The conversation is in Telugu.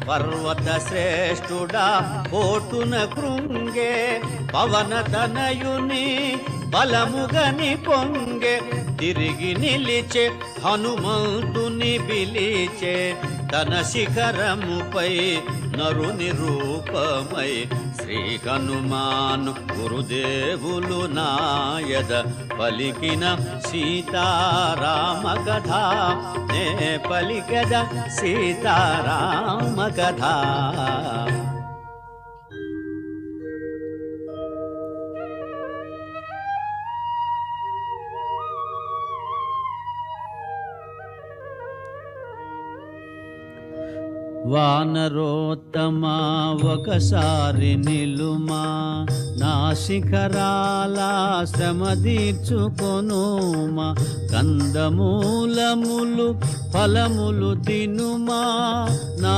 పర్వత శ్రేష్ఠుడా కోటున కృంగే పవన తనయుని బలముగని పొంగే తిరిగి నిలిచే హనుమంతుని పిలిచే తన శిఖరముపై నరుని రూపమై శ్రీ హనుమాను గురుదేవులు నాయద పలికిన సీతారామ కథ నే పలికద సీతారామ కథ. వానరోత్తమా ఒకసారి నిలుమా నా శిఖరాల శ్రమ తీర్చుకొనుమా కందమూలములు ఫలములు తినుమా నా